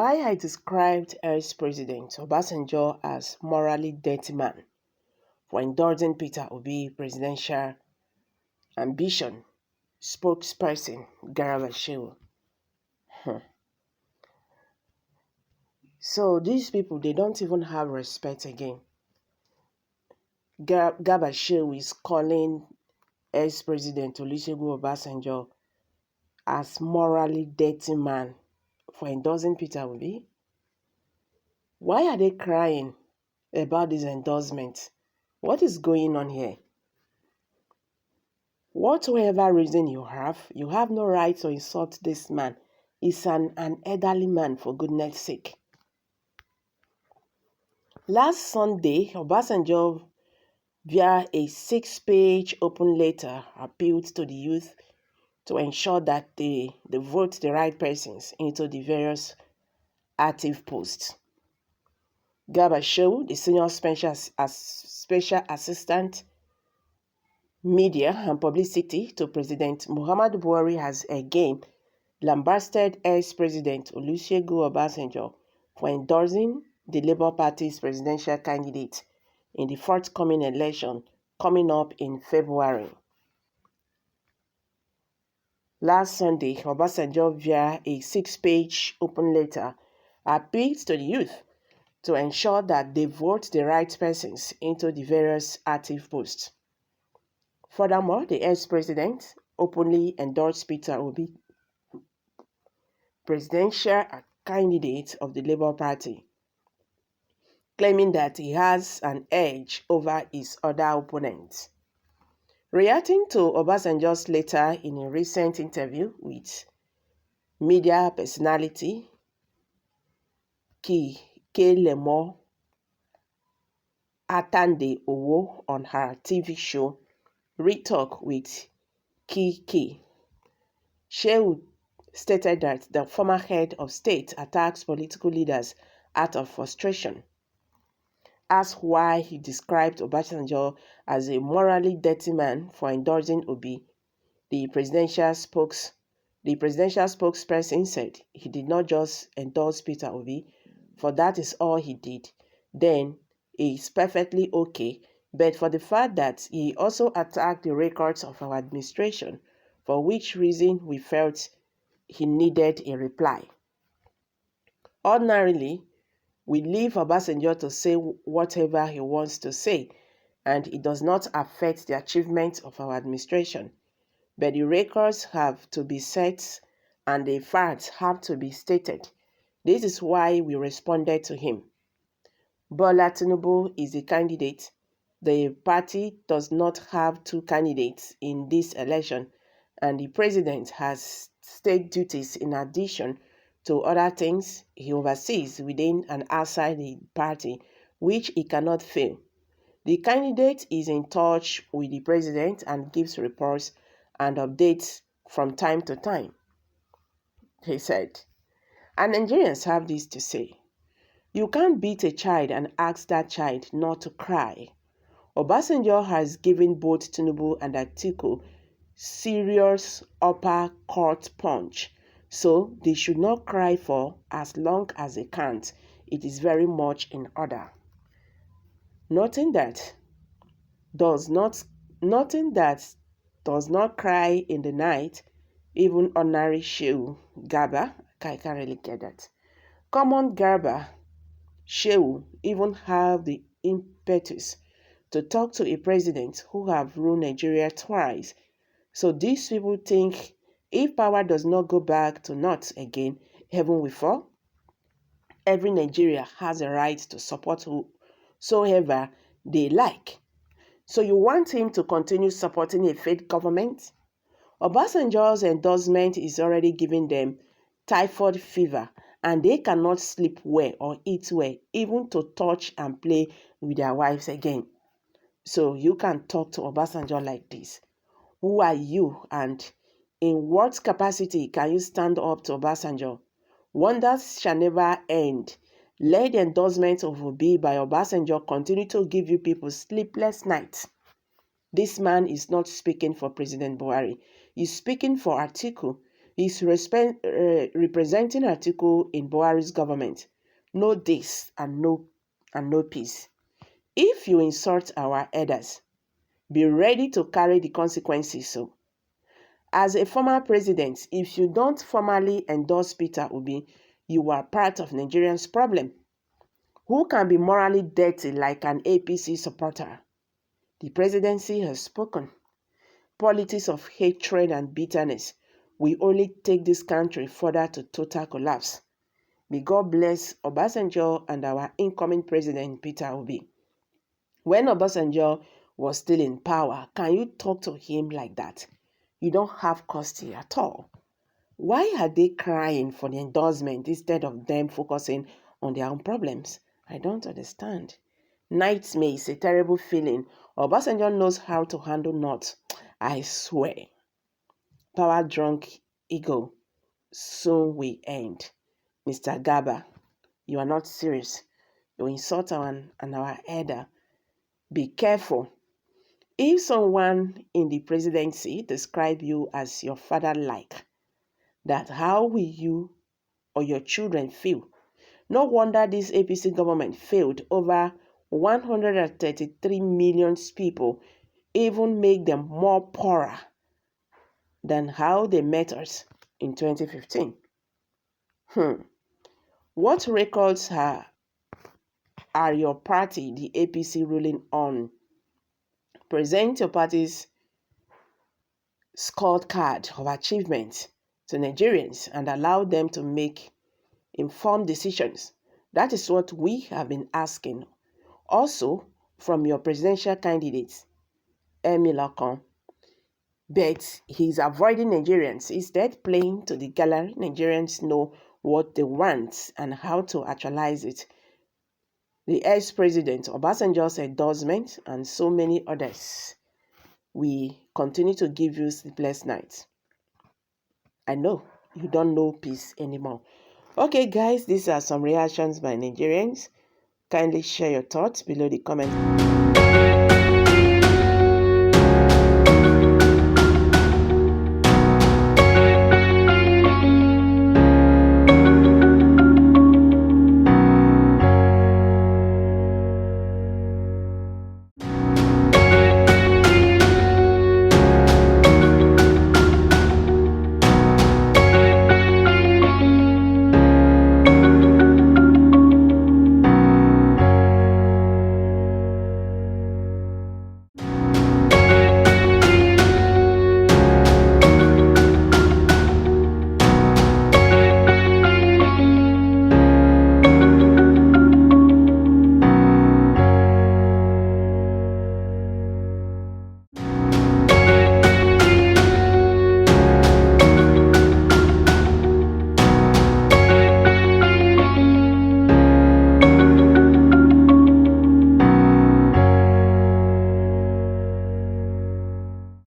Why I described ex-President Obasanjo as morally dirty man for endorsing Peter Obi presidential ambition, spokesperson Garba Shehu. So these people, they don't even have respect again. Garba Shehu is calling ex-President Olusegun Obasanjo as morally dirty man for endorsing Peter Obi. Why are they crying about this endorsement? What is going on here? Whatever reason you have no right to insult this man. He's an elderly man, for goodness sake. Last Sunday, Obasanjo, via a 6-page open letter, appealed to the youth to ensure that they vote the right persons into the various active posts. Garba Shehu, the senior special assistant media and publicity to President Muhammadu Buhari, has again lambasted ex-President Olusegun Obasanjo for endorsing the Labour Party's presidential candidate in the forthcoming election coming up in February. Last Sunday, Obasanjo, via a 6-page open letter, appealed to the youth to ensure that they vote the right persons into the various active posts. Furthermore, the ex-president openly endorsed Peter Obi, presidential candidate of the Labour Party, claiming that he has an edge over his other opponents. Reacting to Obasanjo's letter in a recent interview with media personality Kelemo Atande Owo on her TV show Retalk with Kiki, Shehu stated that the former head of state attacks political leaders out of frustration. Asked why he described Obasanjo as a morally dirty man for endorsing Obi, the presidential spokesperson said he did not just endorse Peter Obi, for that is all he did. Then it's perfectly okay, but for the fact that he also attacked the records of our administration, for which reason we felt he needed a reply. Ordinarily, we leave Obasanjo to say whatever he wants to say, and it does not affect the achievements of our administration. But the records have to be set and the facts have to be stated. This is why we responded to him. Bola Tinubu is the candidate. The party does not have two candidates in this election, and the president has state duties in addition to other things he oversees within and outside the party, which he cannot fail. The candidate is in touch with the president and gives reports and updates from time to time, he said. And Nigerians have this to say: you can't beat a child and ask that child not to cry. Obasanjo has given both Tinubu and Atiku serious upper court punch, so they should not cry for as long as they can't. It is very much in order. Nothing that does not cry in the night, even ordinary Shehu Garba. I can't really get that. Common Garba Shehu even have the impetus to talk to a president who have ruled Nigeria twice. So these people think if power does not go back to naught again, heaven will fall. Every Nigeria has a right to support whosoever they like. So you want him to continue supporting a fake government? Obasanjo's endorsement is already giving them typhoid fever, and they cannot sleep well or eat well, even to touch and play with their wives again. So you can talk to Obasanjo like this. Who are you, and in what capacity can you stand up to Obasanjo? Wonders shall never end. Let the endorsement of Obi by Obasanjo continue to give you people sleepless nights. This man is not speaking for President Buhari. He's speaking for Atiku. He's representing article in Buhari's government. No this and no peace. If you insult our elders, be ready to carry the consequences. So, as a former president, if you don't formally endorse Peter Obi, you are part of Nigerians' problem. Who can be morally dirty like an APC supporter? The presidency has spoken. Politics of hatred and bitterness will only take this country further to total collapse. May God bless Obasanjo and our incoming president, Peter Obi. When Obasanjo was still in power, can you talk to him like that? You don't have custody at all. Why are they crying for the endorsement instead of them focusing on their own problems? I don't understand. Nightmare is a terrible feeling. Obasanjo knows how to handle knots. I swear. Power-drunk ego soon will end. Mr. Garba, you are not serious. You insult our elder. Be careful. If someone in the presidency describe you as your father-like, that how will you or your children feel? No wonder this APC government failed over 133 million people, even make them more poorer than how they met us in 2015. What records are your party, the APC, ruling on? Present your party's scorecard of achievements to Nigerians and allow them to make informed decisions. That is what we have been asking. Also, from your presidential candidate, Emilokan. But he's avoiding Nigerians, instead playing to the gallery. Nigerians know what they want and how to actualize it. The ex-president Obasanjo's endorsement and so many others. We continue to give you sleepless nights. I know you don't know peace anymore. Okay, guys, these are some reactions by Nigerians. Kindly share your thoughts below the comment.